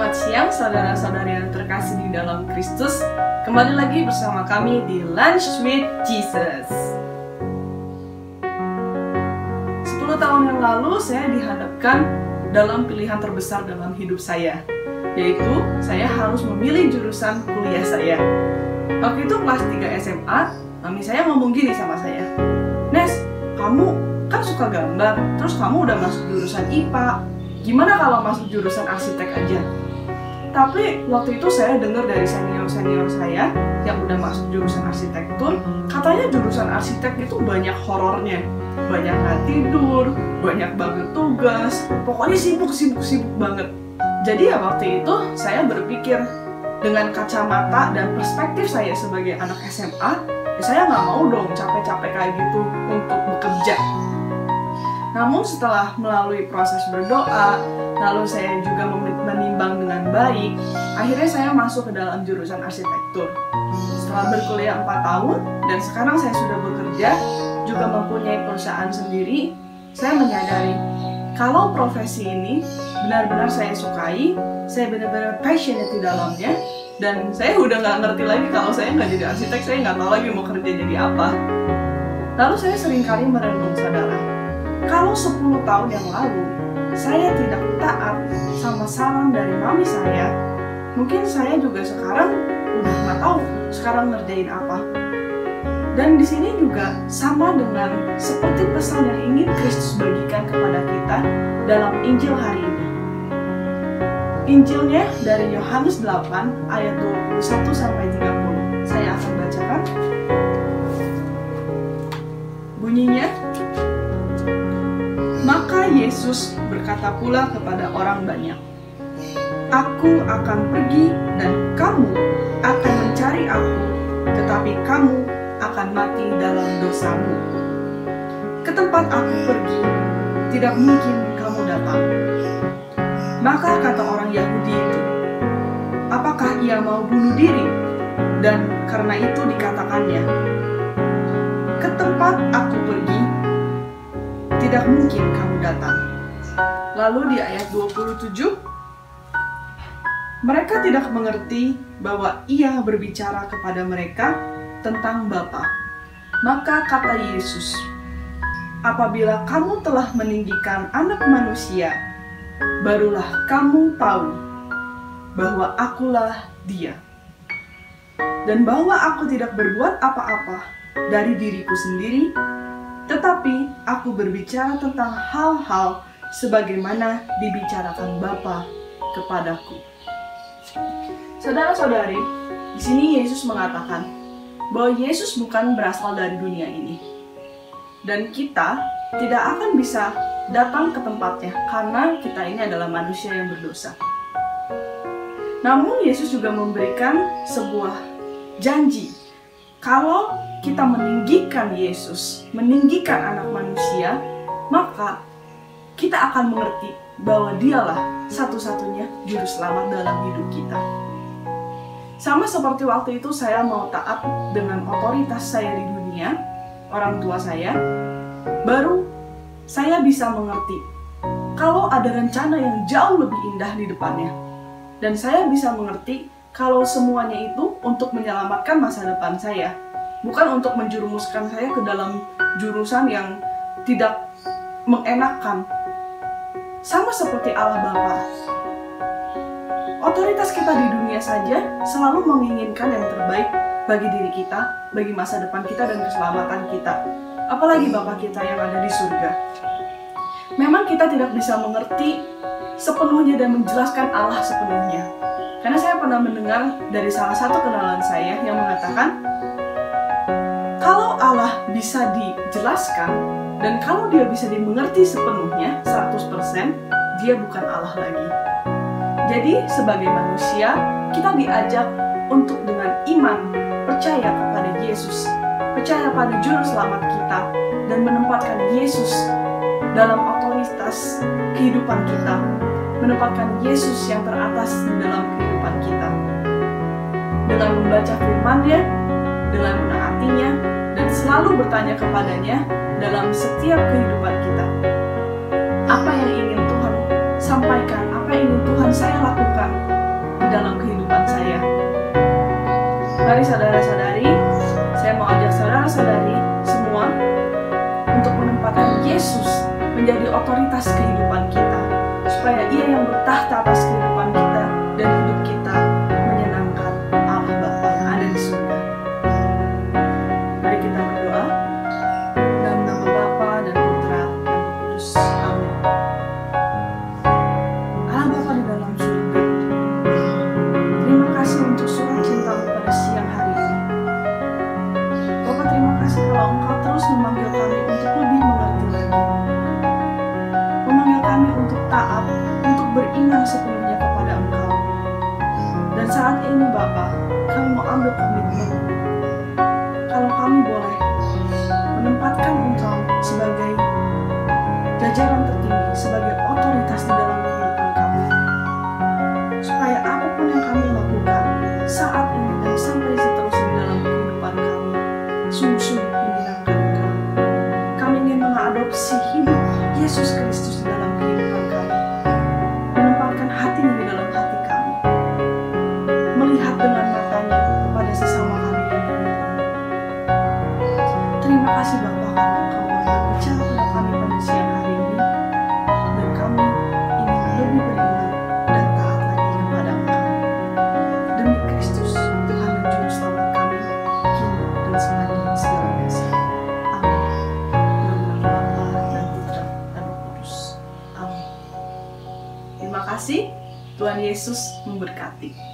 Selamat siang saudara-saudari yang terkasih di dalam Kristus. Kembali lagi bersama kami di Lunch with Jesus. 10 tahun yang lalu saya dihadapkan dalam pilihan terbesar dalam hidup saya, yaitu saya harus memilih jurusan kuliah saya. Waktu itu kelas 3 SMA, mami saya ngomong gini sama saya, "Nes, kamu kan suka gambar, terus kamu udah masuk jurusan IPA. Gimana kalau masuk jurusan arsitek aja?" Tapi waktu itu saya dengar dari senior-senior saya yang udah masuk jurusan arsitektur, katanya jurusan arsitek itu banyak horornya, banyak nggak tidur, banyak banget tugas, pokoknya sibuk banget. Jadi ya waktu itu saya berpikir dengan kacamata dan perspektif saya sebagai anak SMA, saya nggak mau dong capek-capek kayak gitu untuk bekerja. Namun setelah melalui proses berdoa, lalu saya juga menimbang dengan baik, akhirnya saya masuk ke dalam jurusan arsitektur. Setelah berkuliah 4 tahun, dan sekarang saya sudah bekerja, juga mempunyai perusahaan sendiri, saya menyadari kalau profesi ini benar-benar saya sukai, saya benar-benar passionate di dalamnya, dan saya udah nggak ngerti lagi kalau saya nggak jadi arsitek, saya nggak tahu lagi mau kerja jadi apa. Lalu saya seringkali merenung, saudara, kalau 10 tahun yang lalu saya tidak taat sama saran dari mami saya, mungkin saya juga sekarang udah nggak tahu sekarang ngerjain apa. Dan di sini juga sama dengan seperti pesan yang ingin Kristus bagikan kepada kita dalam Injil hari ini. Injilnya dari Yohanes 8 ayat 21-30. Saya akan bacakan. Bunyinya, maka Yesus berkata pula kepada orang banyak, "Aku akan pergi dan kamu akan mencari aku, tetapi kamu akan mati dalam dosamu. Ke tempat aku pergi, tidak mungkin kamu datang." Maka kata orang Yahudi itu, "Apakah ia mau bunuh diri?" Dan karena itu dikatakannya, "Ke tempat aku pergi, tidak mungkin kamu datang." Lalu di ayat 27, mereka tidak mengerti bahwa ia berbicara kepada mereka tentang Bapa. Maka kata Yesus, "Apabila kamu telah meninggikan Anak Manusia, barulah kamu tahu bahwa akulah Dia, dan bahwa aku tidak berbuat apa-apa dari diriku sendiri, tetapi aku berbicara tentang hal-hal sebagaimana dibicarakan Bapa kepadaku." Saudara-saudari, di sini Yesus mengatakan bahwa Yesus bukan berasal dari dunia ini, dan kita tidak akan bisa datang ke tempatnya karena kita ini adalah manusia yang berdosa. Namun Yesus juga memberikan sebuah janji, kalau kita meninggikan Yesus, meninggikan Anak Manusia, maka kita akan mengerti bahwa Dialah satu-satunya juru selamat dalam hidup kita. Sama seperti waktu itu saya mau taat dengan otoritas saya di dunia, orang tua saya, baru saya bisa mengerti kalau ada rencana yang jauh lebih indah di depannya. Dan saya bisa mengerti kalau semuanya itu untuk menyelamatkan masa depan saya, bukan untuk menjerumuskan saya ke dalam jurusan yang tidak mengenakan. Sama seperti Allah Bapa, otoritas kita di dunia saja selalu menginginkan yang terbaik bagi diri kita, bagi masa depan kita dan keselamatan kita. Apalagi Bapa kita yang ada di surga. Memang kita tidak bisa mengerti sepenuhnya dan menjelaskan Allah sepenuhnya. Karena saya pernah mendengar dari salah satu kenalan saya yang mengatakan, kalau Allah bisa dijelaskan dan kalau Dia bisa dimengerti sepenuhnya 100%, Dia bukan Allah lagi. Jadi sebagai manusia, kita diajak untuk dengan iman percaya kepada Yesus, percaya pada juru selamat kita, dan menempatkan Yesus dalam otoritas kehidupan kita, menempatkan Yesus yang teratas di dalam kehidupan kita. Dengan membaca firman-Nya, dengan menaatinya, dan selalu bertanya kepadanya dalam setiap kehidupan kita. Apa yang ingin Tuhan sampaikan, apa yang ingin Tuhan saya lakukan Mari saudara-saudari, saya mau ajak saudara-saudari semua untuk menempatkan Yesus menjadi otoritas kehidupan kita, supaya Ia yang bertahta atas kehidupan kita dan hidup kita menyenangkan Allah Bapa yang ada di surga. Mari kita berdoa dalam nama Bapa dan Putra dan Roh Kudus. Amin. Allah Bapa di dalam surga, terima kasih untuk surat cinta-Mu pada siang hari ini. Bapa, terima kasih kalau Engkau terus memanggil kami untuk lebih mengerti lagi, memanggil kami untuk taat, untuk beriman sepenuhnya kepada Engkau. Dan saat ini Bapa, kami mau ambil komitmen kalau kami boleh menempatkan Engkau sebagai jajaran tertinggi, sebagai otoritas di dalam kehidupan kami, supaya apapun yang kami lakukan saat ini dan sampai seterusnya di dalam kehidupan kami sungguh-sungguh menyenangkan Engkau. Kami ingin mengadopsi hidup Yesus Kristus di dalam kehidupan kami, menempatkan hatinya di dalam hati kami, melihat dengan matanya kepada sesama kami yang beriman. Terima kasih Bapa karena Engkau boleh berbicara pada kami pada siang hari ini, dan kami ingin lebih beriman dan taat lagi kepada Engkau. Demi Kristus, Tuhan dan Juru Selamat kami, kini dan selamanya segala masa. Amin. Dalam nama Bapa dan Putra dan Roh Kudus. Amin. Terima kasih. Tuhan Yesus memberkati.